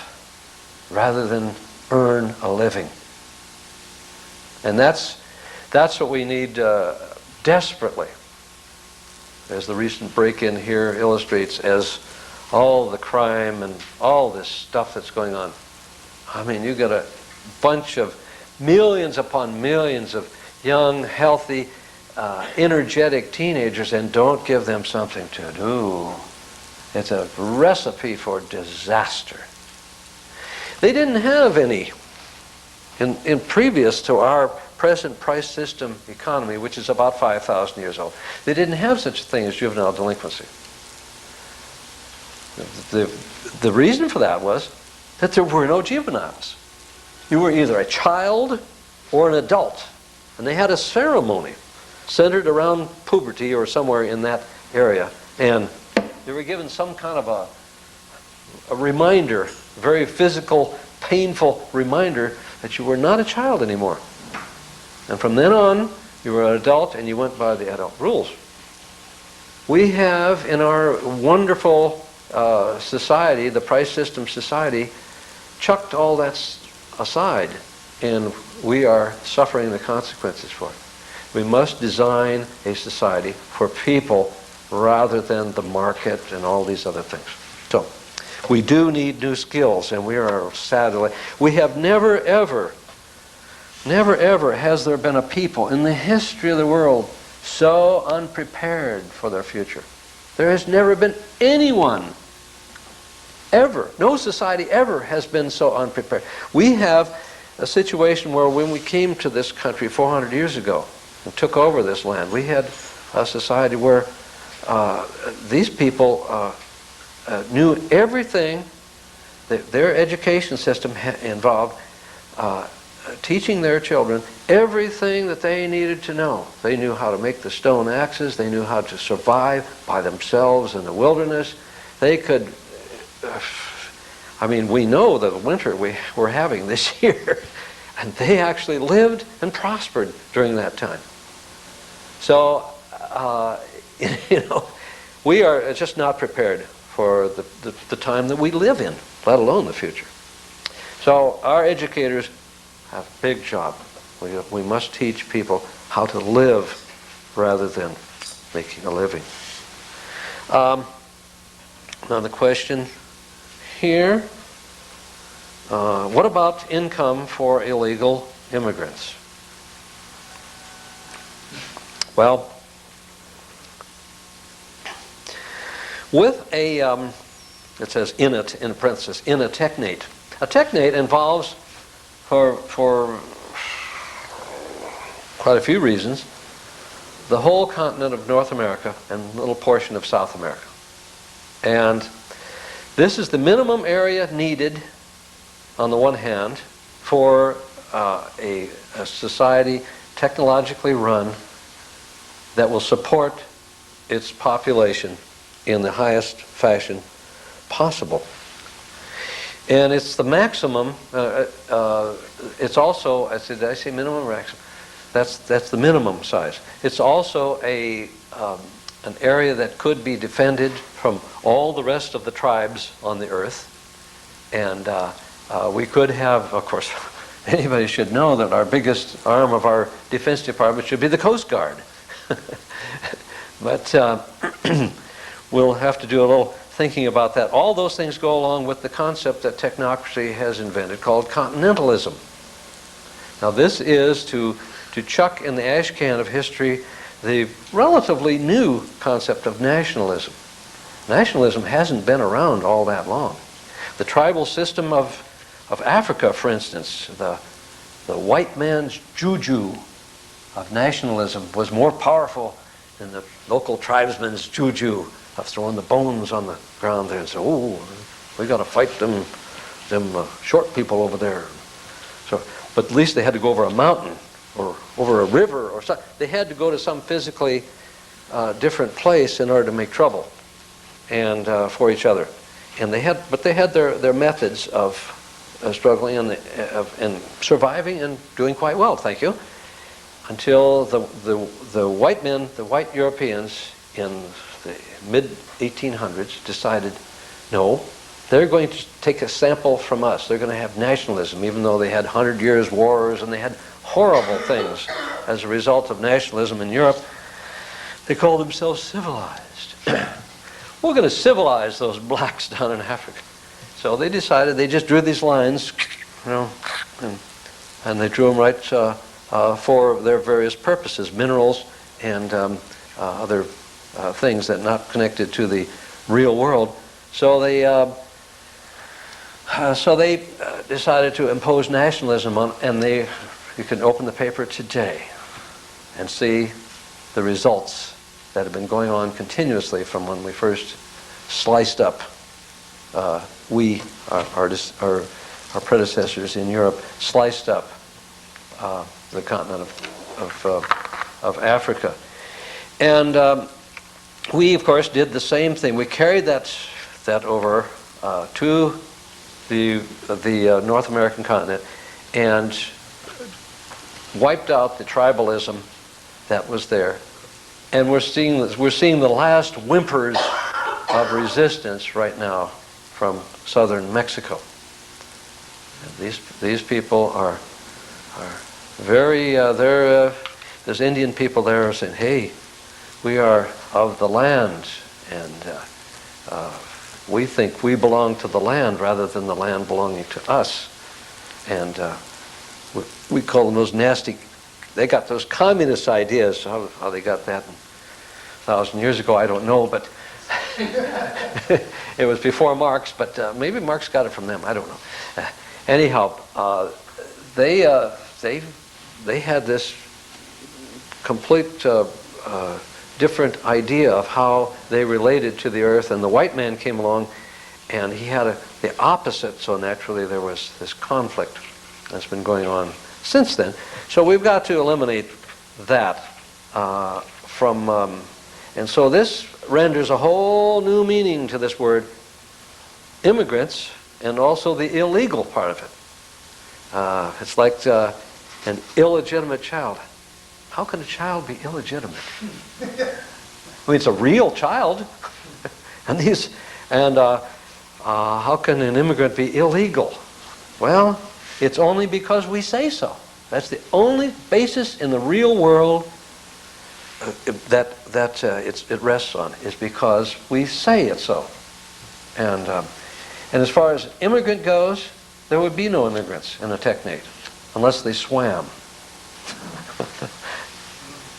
rather than earn a living. And that's what we need desperately, as the recent break-in here illustrates, as all the crime and all this stuff that's going on. I mean, you got a bunch of millions upon millions of young, healthy, energetic teenagers, and don't give them something to do. It's a recipe for disaster. They didn't have any in previous to our present price system economy, which is about 5,000 years old. They didn't have such a thing as juvenile delinquency. The reason for that was that there were no juveniles. You were either a child or an adult, and they had a ceremony centered around puberty or somewhere in that area, and they were given some kind of a reminder, a very physical, painful reminder that you were not a child anymore. And from then on, you were an adult and you went by the adult rules. We have in our wonderful society, the price system society, chucked all that aside, and we are suffering the consequences for it. We must design a society for people rather than the market and all these other things. So, we do need new skills, and we are sadly, we have never ever has there been a people in the history of the world so unprepared for their future. There has never been anyone ever, no society ever has been so unprepared. We have a situation where when we came to this country 400 years ago and took over this land, we had a society where these people knew everything. Their education system involved teaching their children everything that they needed to know. They knew how to make the stone axes. They knew how to survive by themselves in the wilderness. They could, we know that the winter we're having this year, and they actually lived and prospered during that time. So, we are just not prepared for the time that we live in, let alone the future. So our educators have a big job. We must teach people how to live rather than making a living. Now the question here. What about income for illegal immigrants? Well, with a, it says in parenthesis, in a technate. A technate involves, for quite a few reasons, the whole continent of North America and a little portion of South America. And this is the minimum area needed, on the one hand, for a society technologically run that will support its population in the highest fashion possible. And it's the maximum, it's also, did I say minimum or maximum? That's the minimum size. It's also an area that could be defended from all the rest of the tribes on the earth. And we could have, of course, anybody should know that our biggest arm of our Defense Department should be the Coast Guard. But we'll have to do a little thinking about that. All those things go along with the concept that technocracy has invented called continentalism. Now this is to chuck in the ash can of history the relatively new concept of nationalism. Nationalism hasn't been around all that long. The tribal system of Africa, for instance, the white man's juju of nationalism was more powerful than the local tribesman's juju of throwing the bones on the ground there and saying, "Oh, we got to fight them short people over there." So, but at least they had to go over a mountain or over a river or something. They had to go to some physically different place in order to make trouble and for each other. And they had their methods of struggling and surviving and doing quite well, thank you, until the white men, the white Europeans in the mid-1800s decided, no, they're going to take a sample from us. They're going to have nationalism, even though they had 100 years wars and they had horrible things as a result of nationalism in Europe. They called themselves civilized. We're going to civilize those blacks down in Africa. So they decided, they just drew these lines, and they drew them right for their various purposes, minerals and other things that are not connected to the real world. So they decided to impose nationalism on, and you can open the paper today and see the results that have been going on continuously from when we first sliced up. Our predecessors in Europe sliced up the continent of Africa, and we, of course, did the same thing. We carried that over to the North American continent and wiped out the tribalism that was there. And we're seeing the last whimpers of resistance right now from southern Mexico. And these people are very there's Indian people there saying, "Hey, we are of the land, and we think we belong to the land rather than the land belonging to us." And we call them those nasty. They got those communist ideas. How they got that 1,000 years ago, I don't know, but it was before Marx. But maybe Marx got it from them. I don't know. Anyhow, they had this complete different idea of how they related to the earth, and the white man came along, and he had the opposite. So naturally, there was this conflict that's been going on since then. So we've got to eliminate that and so this renders a whole new meaning to this word immigrants, and also the illegal part of it. It's like an illegitimate child. How can a child be illegitimate? I mean, it's a real child, and how can an immigrant be illegal? Well, it's only because we say so. That's the only basis in the real world that it rests on, is because we say it so. And And as far as immigrant goes, there would be no immigrants in a technate unless they swam. It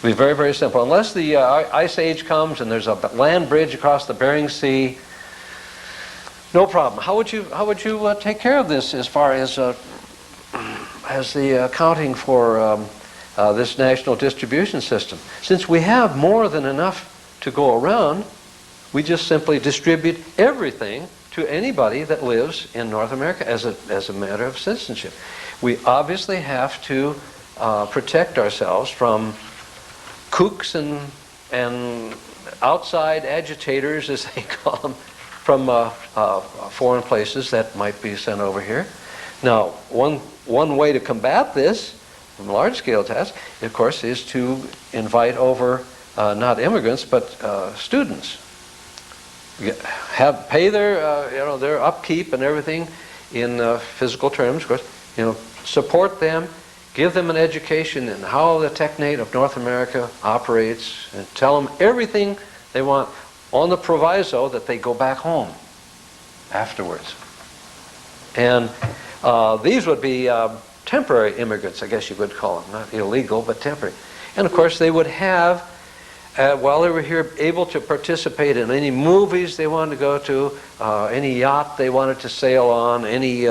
would be very, very simple. Unless the ice age comes and there's a land bridge across the Bering Sea, no problem. How would you take care of this as far as the accounting for this national distribution system? Since we have more than enough to go around, we just simply distribute everything to anybody that lives in North America as a matter of citizenship. We obviously have to protect ourselves from kooks and outside agitators, as they call them, from foreign places that might be sent over here. Now, one way to combat this, from large-scale tasks, of course, is to invite over not immigrants but students. Pay their upkeep and everything in physical terms, of course. Support them. Give them an education in how the technate of North America operates, and tell them everything they want on the proviso that they go back home afterwards. And these would be temporary immigrants, I guess you would call them. Not illegal, but temporary. And of course they would have, while they were here, able to participate in any movies they wanted to go to, any yacht they wanted to sail on, any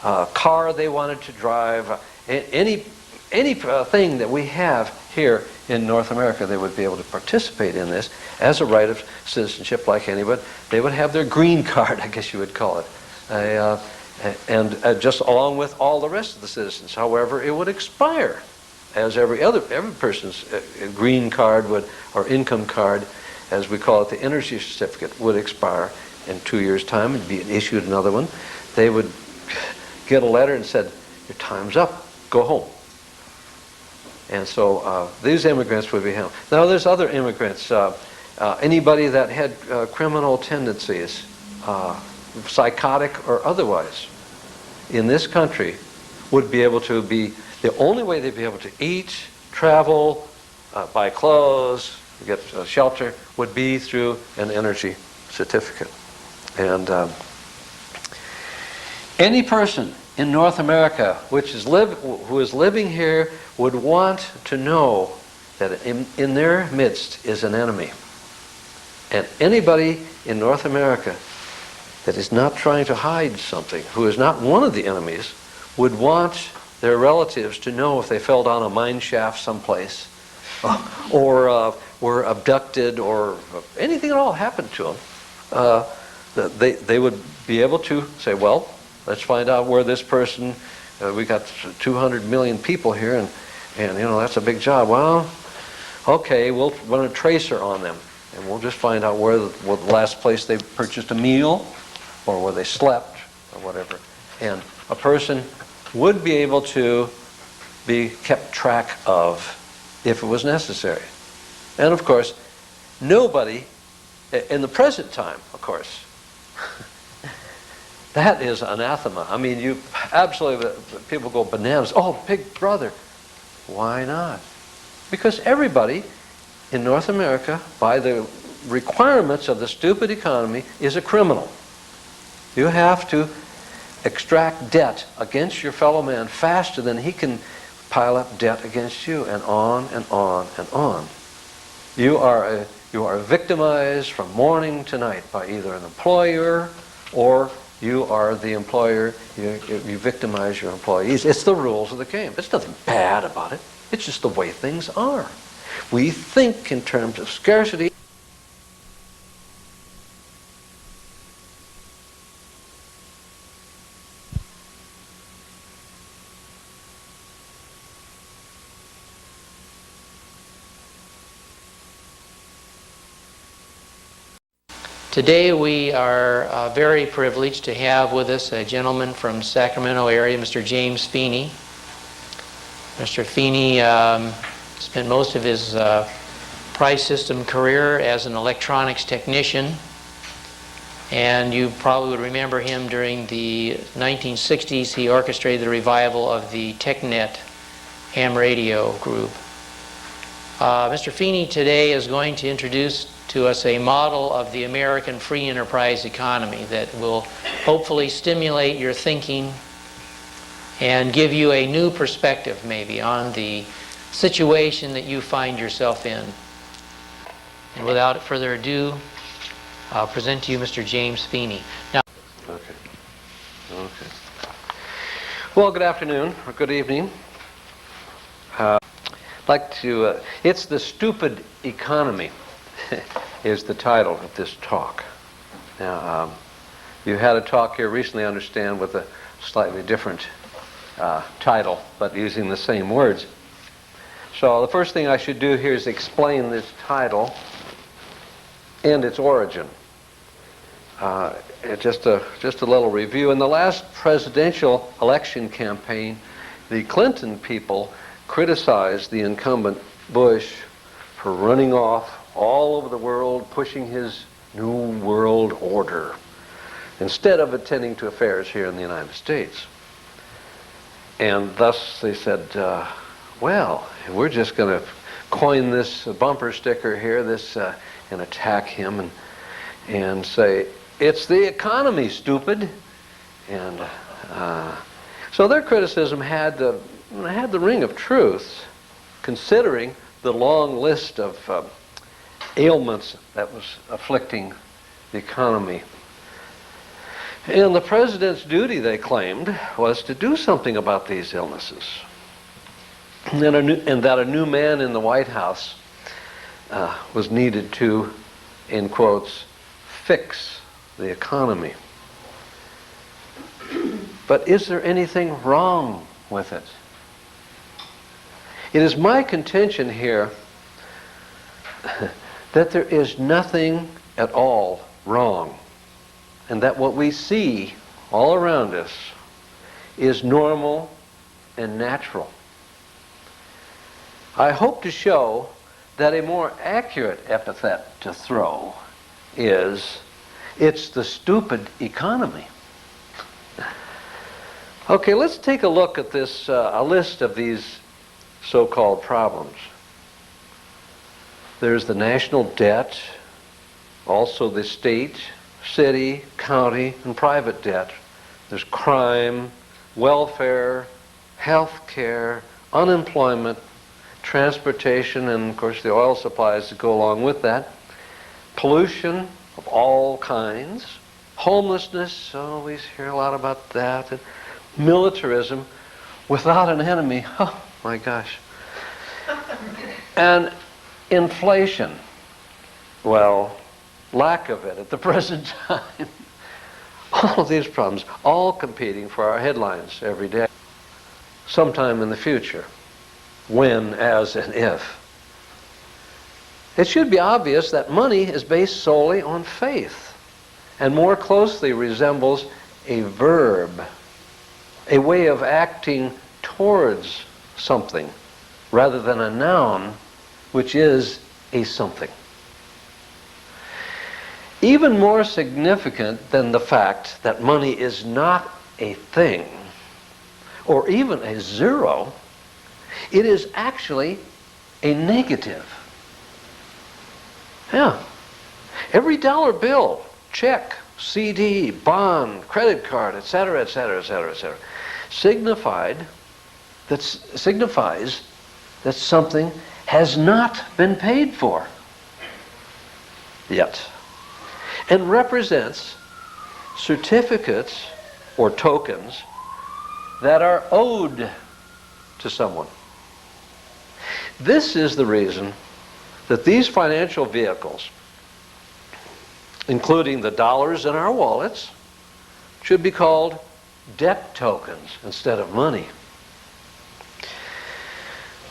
car they wanted to drive, any thing that we have here in North America, they would be able to participate in this as a right of citizenship like anybody. They would have their green card, I guess you would call it, and just along with all the rest of the citizens. However, it would expire, as every person's green card would, or income card, as we call it, the energy certificate, would expire in 2 years' time and be issued another one. They would get a letter and said, "Your time's up. Go home." And so these immigrants would be handled. Now there's other immigrants. Anybody that had criminal tendencies, psychotic or otherwise, in this country would be able to be, the only way they'd be able to eat, travel, buy clothes, get shelter, would be through an energy certificate. And any person in North America who is living here would want to know that in their midst is an enemy. And anybody in North America that is not trying to hide something, who is not one of the enemies, would want their relatives to know if they fell down a mine shaft someplace, or were abducted, or anything at all happened to them. They would be able to say, well, let's find out where this person, we got 200 million people here, and that's a big job. Well, okay, we'll run a tracer on them, and we'll just find out where the last place they purchased a meal, or where they slept, or whatever. And a person would be able to be kept track of if it was necessary. And of course, nobody, in the present time, of course, that is anathema. I mean, you absolutely, people go bananas. Oh, Big Brother. Why not? Because everybody in North America, by the requirements of the stupid economy, is a criminal. You have to extract debt against your fellow man faster than he can pile up debt against you, and on and on and on. You are victimized from morning to night by either an employer, or you are the employer. You victimize your employees. It's the rules of the game. There's nothing bad about it. It's just the way things are. We think in terms of scarcity. Today we are very privileged to have with us a gentleman from Sacramento area, Mr. James Feeney. Mr. Feeney spent most of his price system career as an electronics technician, and you probably would remember him during the 1960s. He orchestrated the revival of the TechNet Ham Radio Group. Mr. Feeney today is going to introduce to us a model of the American free enterprise economy that will hopefully stimulate your thinking and give you a new perspective maybe on the situation that you find yourself in. And without further ado, I'll present to you Mr. James Feeney. Now, Okay. Well, good afternoon or good evening. I'd like to, it's the stupid economy is the title of this talk. Now, you had a talk here recently, I understand, with a slightly different title, but using the same words. So the first thing I should do here is explain this title and its origin. Just a little review. In the last presidential election campaign, the Clinton people criticized the incumbent Bush for running off all over the world, pushing his new world order, instead of attending to affairs here in the United States. And thus they said, well, we're just going to coin this bumper sticker here, and attack him and say, it's the economy, stupid. And so their criticism had the ring of truth, considering the long list of ailments that was afflicting the economy. And the president's duty, they claimed, was to do something about these illnesses. And that a new man in the White House was needed to, in quotes, fix the economy. But is there anything wrong with it? It is my contention here that there is nothing at all wrong, and that what we see all around us is normal and natural. I hope to show that a more accurate epithet to throw is, it's the stupid economy. Okay, let's take a look at this, a list of these so-called problems. There's the national debt, also the state, city, county, and private debt. There's crime, welfare, health care, unemployment, transportation, and of course the oil supplies that go along with that, pollution of all kinds, homelessness, we hear a lot about that, and militarism without an enemy, oh my gosh, and inflation, well, lack of it at the present time. All of these problems, all competing for our headlines every day. Sometime in the future, when, as, and if. It should be obvious that money is based solely on faith and more closely resembles a verb, a way of acting towards something, rather than a noun, which is a something. Even more significant than the fact that money is not a thing, or even a zero, it is actually a negative. Yeah. Every dollar bill, check, CD, bond, credit card, etc., etc., etc., etc., signifies that something has not been paid for yet, and represents certificates or tokens that are owed to someone. This is the reason that these financial vehicles, including the dollars in our wallets, should be called debt tokens instead of money.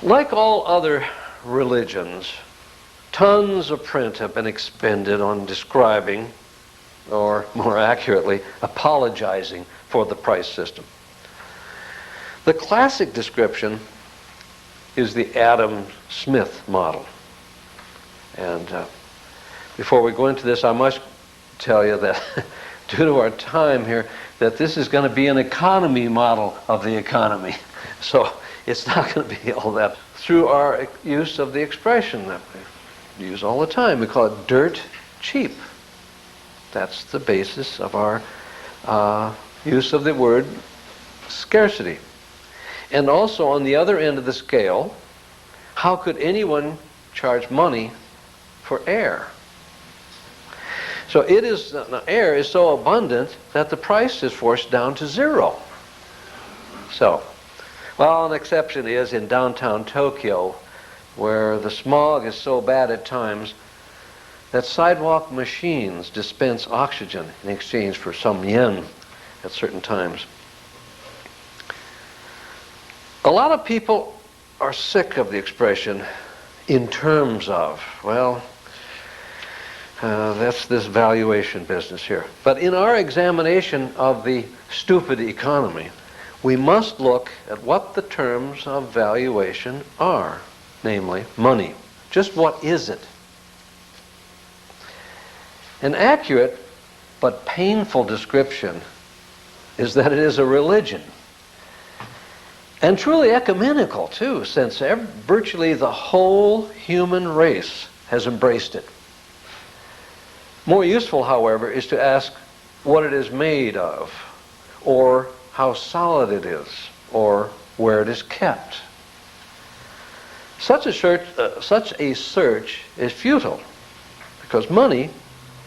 Like all other religions, tons of print have been expended on describing, or more accurately, apologizing for the price system. The classic description is the Adam Smith model. And before we go into this, I must tell you that due to our time here, that this is going to be an economy model of the economy. So it's not going to be all that. Through our use of the expression that we use all the time, we call it dirt cheap. That's the basis of our use of the word scarcity. And also on the other end of the scale, how could anyone charge money for air? So air is so abundant that the price is forced down to zero. So, well, an exception is in downtown Tokyo, where the smog is so bad at times that sidewalk machines dispense oxygen in exchange for some yen at certain times. A lot of people are sick of the expression in terms of, well, that's this valuation business here. But in our examination of the stupid economy, we must look at what the terms of valuation are, namely money. Just what is it? An accurate but painful description is that it is a religion. And truly ecumenical, too, since virtually the whole human race has embraced it. More useful, however, is to ask what it is made of, or how solid it is, or where it is kept. Such a search is futile, because money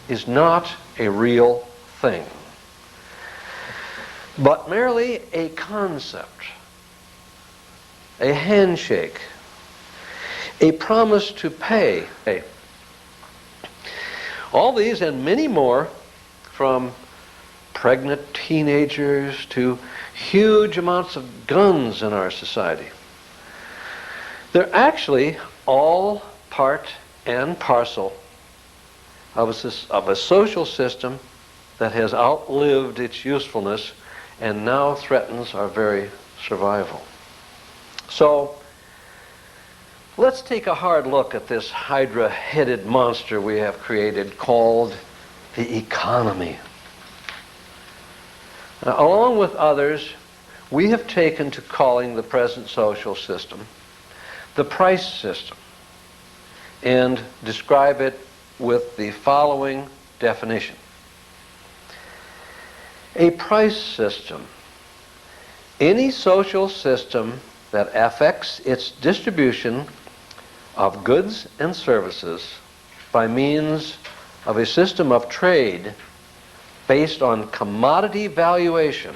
is not a real thing, but merely a concept, a handshake, a promise to pay. All these and many more, from pregnant teenagers to huge amounts of guns in our society, they're actually all part and parcel of a social system that has outlived its usefulness and now threatens our very survival. So, let's take a hard look at this hydra-headed monster we have created called the economy. Now, along with others, we have taken to calling the present social system the price system and describe it with the following definition. A price system: any social system that affects its distribution of goods and services by means of a system of trade based on commodity valuation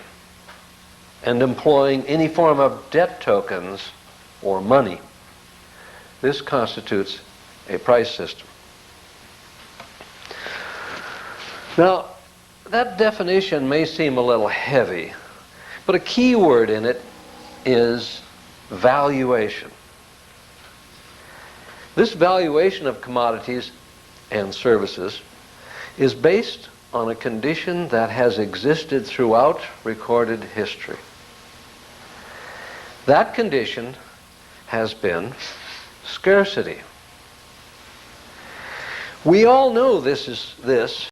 and employing any form of debt tokens or money. This constitutes a price system. Now, that definition may seem a little heavy, but a key word in it is valuation. This valuation of commodities and services is based on a condition that has existed throughout recorded history. That condition has been scarcity. We all know this